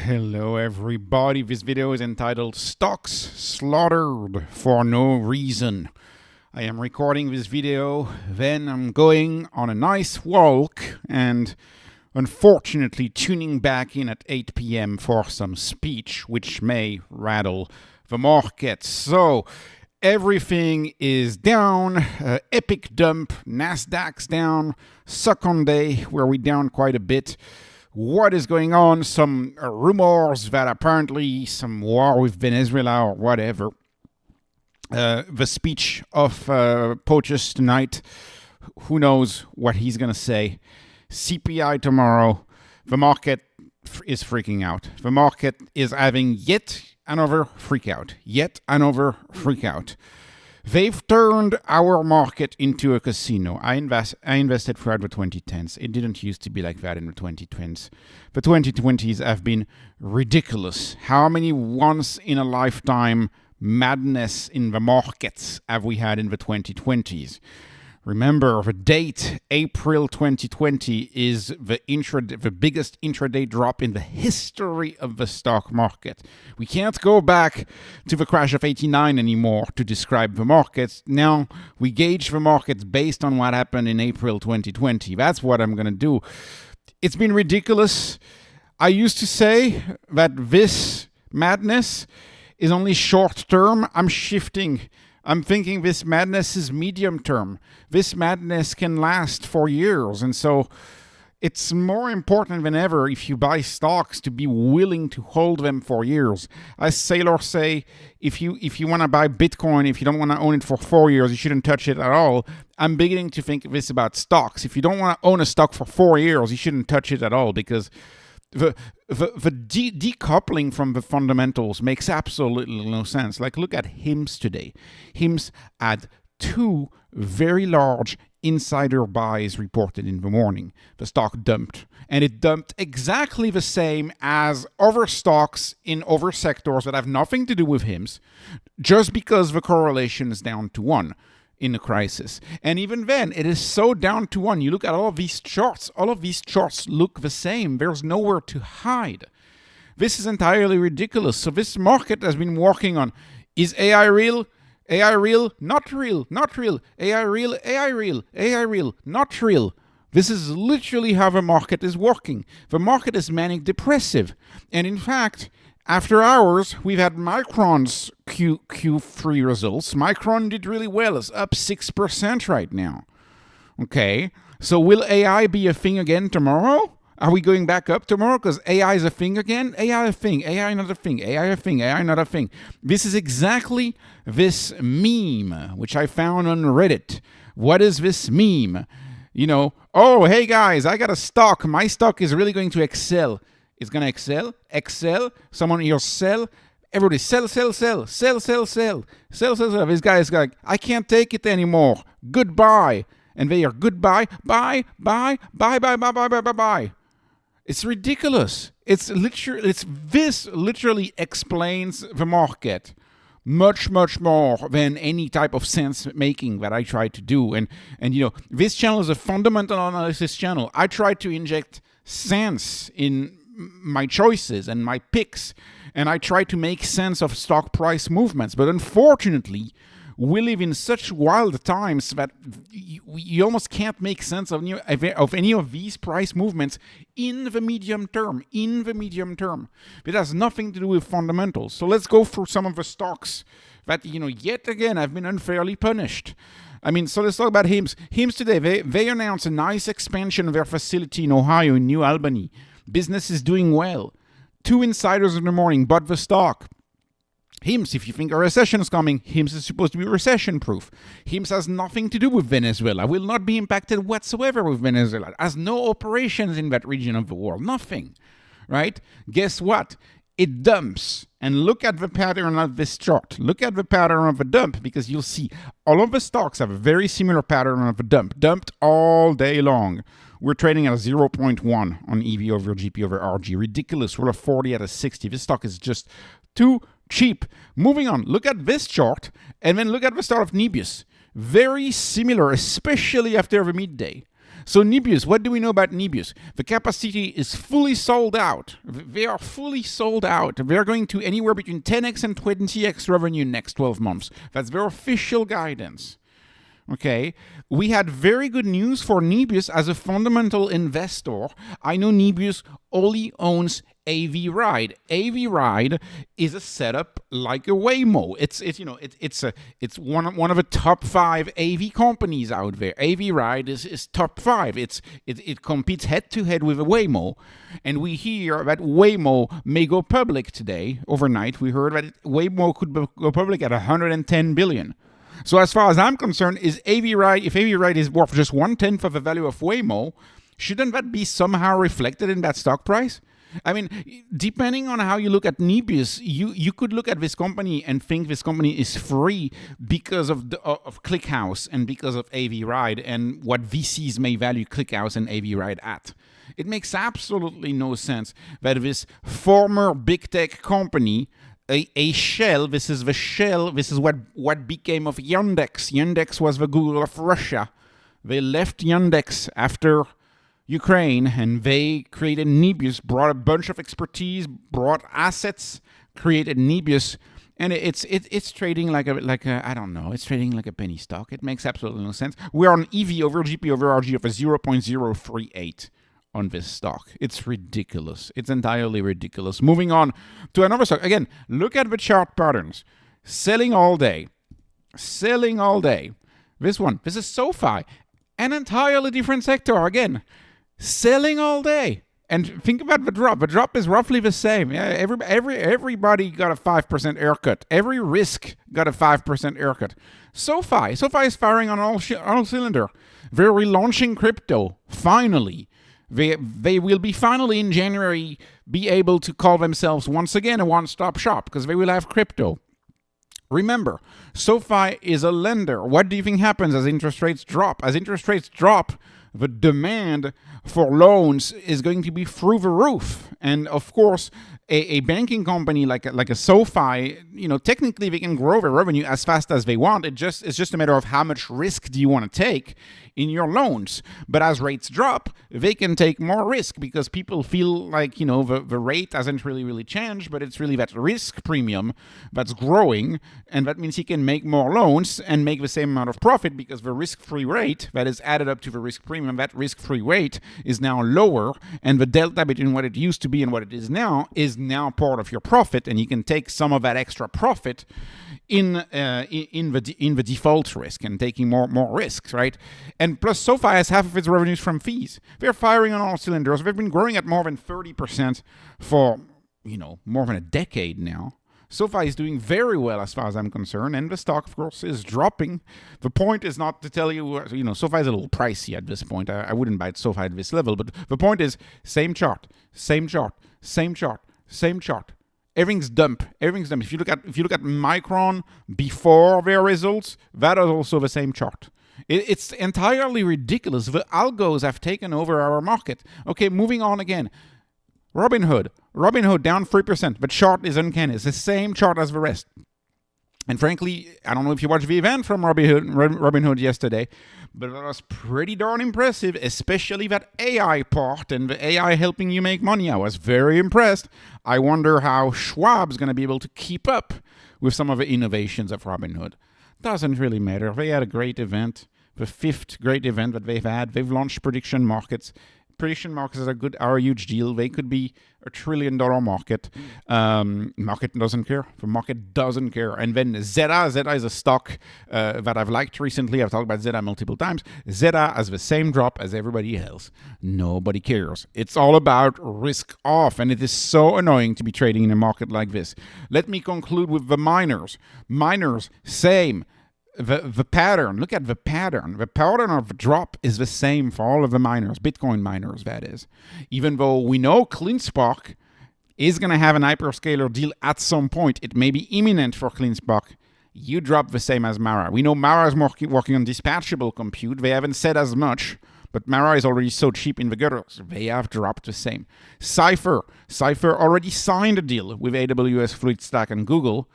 Hello everybody, this video is entitled Stocks Slaughtered for No Reason. I am recording this video, then I'm going on a nice walk and unfortunately tuning back in at 8 p.m. for some speech which may rattle the market. So everything is down, epic dump, Nasdaq's down, Sunday where we down quite a bit. What is going on? Some rumors that apparently some war with Venezuela or whatever. The speech of POTUS tonight, who knows what he's going to say. CPI tomorrow. The market is freaking out. The market is having yet another freak out. Yet another freak out. They've turned our market into a casino. I invested throughout the 2010s. It didn't used to be like that in the 2010s. The 2020s have been ridiculous. How many once-in-a-lifetime madness in the markets have we had in the 2020s? Remember, the date, April 2020, is the biggest intraday drop in the history of the stock market. We can't go back to the crash of 89 anymore to describe the markets. Now, we gauge the markets based on what happened in April 2020. That's what I'm going to do. It's been ridiculous. I used to say that this madness is only short term. I'm shifting. I'm thinking this madness is medium term. This madness can last for years. And so it's more important than ever if you buy stocks to be willing to hold them for years. As sailors say, if you want to buy Bitcoin, if you don't want to own it for 4 years, you shouldn't touch it at all. I'm beginning to think this about stocks. If you don't want to own a stock for 4 years, you shouldn't touch it at all because the decoupling from the fundamentals makes absolutely no sense. Like, look at HIMS today. HIMS had two very large insider buys reported in the morning. The stock dumped, and it dumped exactly the same as other stocks in other sectors that have nothing to do with HIMS, just because the correlation is down to 1. In a crisis. And even then, it is so down to 1. You look at all of these charts look the same. There's nowhere to hide. This is entirely ridiculous. So this market has been working on, is AI real? AI real? Not real. Not real. AI real? AI real. AI real. Not real. This is literally how the market is working. The market is manic depressive. And in fact, after hours, we've had Micron's Q3 results. Micron did really well. It's up 6% right now. Okay, so will AI be a thing again tomorrow? Are we going back up tomorrow because AI is a thing again? AI a thing, AI another thing, AI a thing, AI another thing. This is exactly this meme, which I found on Reddit. What is this meme? You know, oh, hey guys, I got a stock. My stock is really going to excel. It's going to excel, someone here sell, everybody sell. This guy is like, I can't take it anymore, goodbye. And they are goodbye, bye. It's ridiculous. This literally explains the market much more than any type of sense making that I try to do. And you know, this channel is a fundamental analysis channel. I try to inject sense in my choices and my picks, and I try to make sense of stock price movements. But unfortunately, we live in such wild times that you almost can't make sense of any of these price movements in the medium term. It has nothing to do with fundamentals. So let's go through some of the stocks that, you know, yet again have been unfairly punished. I mean, so let's talk about HIMS. HIMS today, they announced a nice expansion of their facility in Ohio, in New Albany. Business is doing well. 2 insiders in the morning bought the stock. HIMS, if you think a recession is coming, HIMS is supposed to be recession-proof. HIMS has nothing to do with Venezuela. Will not be impacted whatsoever with Venezuela. It has no operations in that region of the world. Nothing. Right? Guess what? It dumps. And look at the pattern of this chart. Look at the pattern of a dump, because you'll see all of the stocks have a very similar pattern of a dump. Dumped all day long. We're trading at a 0.1 on EV over GP over RG. Ridiculous. We're at 40 at a 60. This stock is just too cheap. Moving on. Look at this chart, and then look at the start of Nebius. Very similar, especially after the midday. So Nebius, what do we know about Nebius? The capacity is fully sold out. They are fully sold out. They're going to anywhere between 10x and 20x revenue next 12 months. That's their official guidance. Okay, we had very good news for Nebius as a fundamental investor. I know Nebius only owns AV Ride. AV Ride is a setup like a Waymo. It's one of the top 5 AV companies out there. AV Ride is top 5. It competes head to head with a Waymo, and we hear that Waymo may go public today. Overnight, we heard that Waymo could go public at 110 billion. So as far as I'm concerned, if AV Ride is worth just 1/10 of the value of Waymo, shouldn't that be somehow reflected in that stock price? I mean, depending on how you look at Nebius, you could look at this company and think this company is free because of ClickHouse and because of AV Ride and what VCs may value ClickHouse and AV Ride at. It makes absolutely no sense that this former big tech company, a shell, this is what became of Yandex. Yandex was the Google of Russia. They left Yandex after Ukraine, and they created Nebius, brought a bunch of expertise, brought assets, created Nebius, and it's trading like a I don't know, it's trading like a penny stock. It makes absolutely no sense. We're on EV over GP over RG of a 0.038 on this stock. It's ridiculous. It's entirely ridiculous. Moving on to another stock. Again, look at the chart patterns. Selling all day. Selling all day. This is Sofi. An entirely different sector. Again, selling all day. And think about the drop. The drop is roughly the same. Yeah, everybody got a 5% haircut. Every risk got a 5% haircut. Sofi is firing on all cylinder. They're relaunching crypto. Finally. They will be finally in January be able to call themselves once again a one-stop shop because they will have crypto. Remember, Sofi is a lender. What do you think happens as interest rates drop? As interest rates drop, the demand for loans is going to be through the roof. And of course, a banking company like a Sofi, technically they can grow their revenue as fast as they want. It's just a matter of how much risk do you want to take in your loans. But as rates drop, they can take more risk because people feel like, the rate hasn't really changed, but it's really that risk premium that's growing. And that means he can make more loans and make the same amount of profit because the risk-free rate that is added up to the risk premium, that risk-free rate is now lower. And the delta between what it used to be and what it is now part of your profit, and you can take some of that extra profit in the default risk and taking more risks, right? And plus, Sofi has half of its revenues from fees. They're firing on all cylinders. They've been growing at more than 30% for more than a decade now. Sofi is doing very well as far as I'm concerned, and the stock, of course, is dropping. The point is not to tell you, Sofi is a little pricey at this point. I wouldn't buy Sofi at this level, but the point is, same chart. Everything's dump. If you look at Micron before their results, that is also the same chart. It's entirely ridiculous. The algos have taken over our market. Okay, moving on again. Robinhood down 3%. The chart is uncanny. It's the same chart as the rest. And frankly, I don't know if you watched the event from Robinhood yesterday, but it was pretty darn impressive, especially that AI part and the AI helping you make money. I was very impressed. I wonder how Schwab's going to be able to keep up with some of the innovations of Robinhood. Doesn't really matter. They had a great event, the 5th great event that they've had. They've launched prediction markets. Prediction markets are a huge deal. They could be $1 trillion market. Market doesn't care. The market doesn't care. And then Zeta is a stock that I've liked recently. I've talked about Zeta multiple times. Zeta has the same drop as everybody else. Nobody cares. It's all about risk off, and it is so annoying to be trading in a market like this. Let me conclude with the miners. Miners, same. The pattern, look at the pattern. The pattern of the drop is the same for all of the miners, Bitcoin miners, that is. Even though we know CleanSpark is going to have an hyperscaler deal at some point, it may be imminent for CleanSpark. You drop the same as Mara. We know Mara is working on dispatchable compute. They haven't said as much, but Mara is already so cheap in the gutters. They have dropped the same. CIFR already signed a deal with AWS Fluid Stack and Google.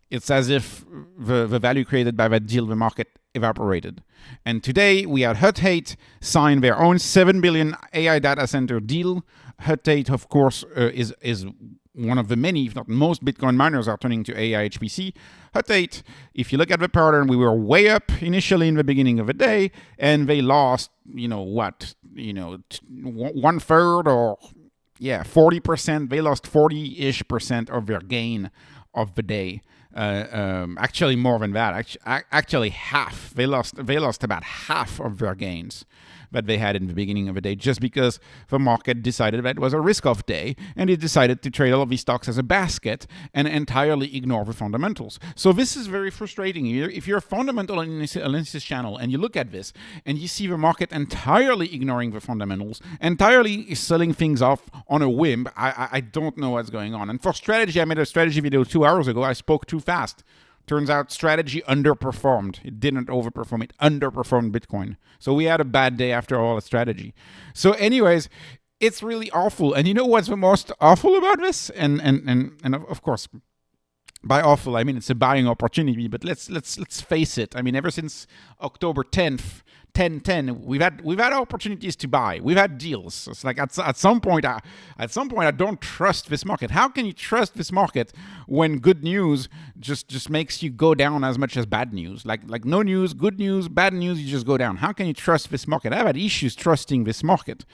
It's as if the value created by that deal, the market evaporated. And today we had Hut 8 sign their own 7 billion AI data center deal. Hut 8, of course, is one of the many, if not most, Bitcoin miners are turning to AI HPC. Hut 8, if you look at the pattern, we were way up initially in the beginning of the day, and they lost, 1/3 or 40%. They lost 40-ish% of their gain of the day. Actually more than that. Actually half. They lost about half of their gains that they had in the beginning of the day, just because the market decided that it was a risk-off day, and it decided to trade all of these stocks as a basket and entirely ignore the fundamentals. So this is very frustrating. If you're a fundamental analysis channel and you look at this and you see the market entirely ignoring the fundamentals, entirely selling things off on a whim, I don't know what's going on. And for strategy, I made a strategy video 2 hours ago. I spoke too fast. Turns out strategy underperformed. It didn't overperform. It underperformed Bitcoin. So we had a bad day after all at strategy. So anyways, it's really awful. And you know what's the most awful about this? And of course, by awful, I mean it's a buying opportunity. But let's face it. I mean, ever since October 10th, 10/10, we've had opportunities to buy. We've had deals. It's like at some point I don't trust this market. How can you trust this market when good news just makes you go down as much as bad news? Like no news, good news, bad news, you just go down. How can you trust this market? I've had issues trusting this market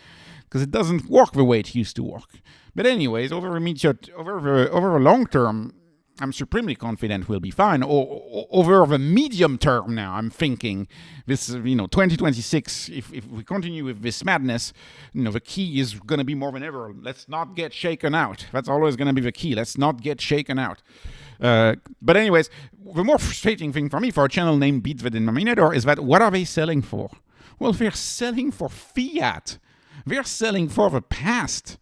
because it doesn't work the way it used to work. But anyways, over the long term, I'm supremely confident we'll be fine. Over the medium term now, I'm thinking this, 2026, if we continue with this madness, the key is going to be more than ever. Let's not get shaken out. That's always going to be the key. Let's not get shaken out. But anyways, the more frustrating thing for me, for a channel named Beat the Denominator, is that what are they selling for? Well, they're selling for fiat. They're selling for the past.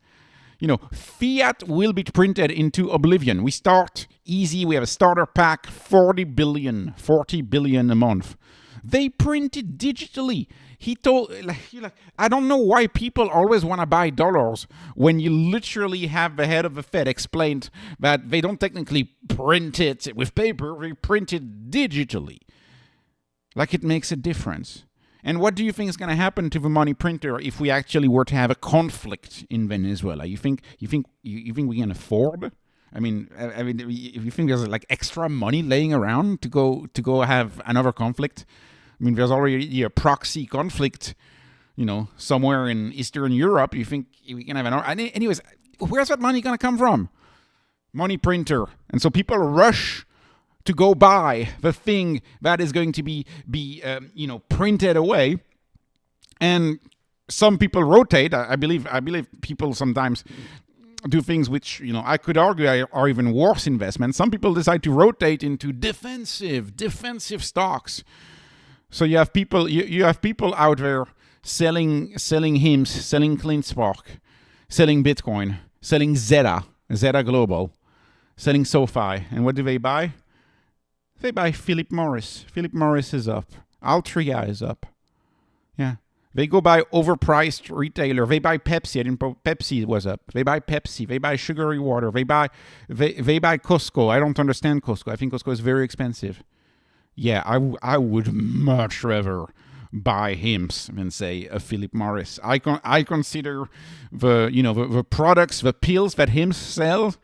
Fiat will be printed into oblivion. We start easy. We have a starter pack, 40 billion a month. They print it digitally. He told, I don't know why people always want to buy dollars when you literally have the head of the Fed explained that they don't technically print it with paper, they print it digitally. Like it makes a difference. And what do you think is going to happen to the money printer if we actually were to have a conflict in Venezuela? You think we can afford? I mean, if you think there's like extra money laying around to go have another conflict, I mean, there's already a proxy conflict, somewhere in Eastern Europe. You think we can have another? Anyways, where's that money going to come from? Money printer, and so people rush to go buy the thing that is going to be printed away, and some people rotate. I believe people sometimes do things which I could argue are even worse investments. Some people decide to rotate into defensive stocks. So you have people out there selling HIMS, selling CleanSpark, selling Bitcoin, selling Zeta Global, selling Sofi, and what do they buy? They buy Philip Morris. Philip Morris is up. Altria is up. Yeah. They go buy overpriced retailer. They buy Pepsi. I didn't know Pepsi was up. They buy Pepsi. They buy sugary water. They buy Costco. I don't understand Costco. I think Costco is very expensive. Yeah, I would much rather buy HIMS than say a Philip Morris. I consider the products, the pills that HIMS sells,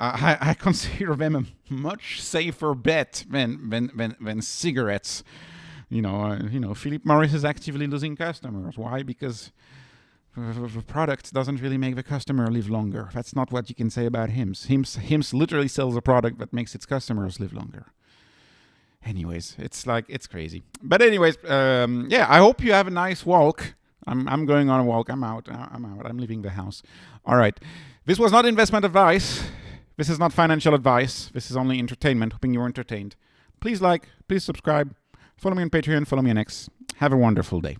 I consider them a much safer bet than cigarettes. Philip Morris is actively losing customers. Why? Because the product doesn't really make the customer live longer. That's not what you can say about HIMS. HIMS literally sells a product that makes its customers live longer. Anyways, it's crazy. But anyways, I hope you have a nice walk. I'm going on a walk. I'm out. I'm leaving the house. All right. This was not investment advice. This is not financial advice. This is only entertainment. Hoping you're entertained. Please like, please subscribe. Follow me on Patreon. Follow me on X. Have a wonderful day.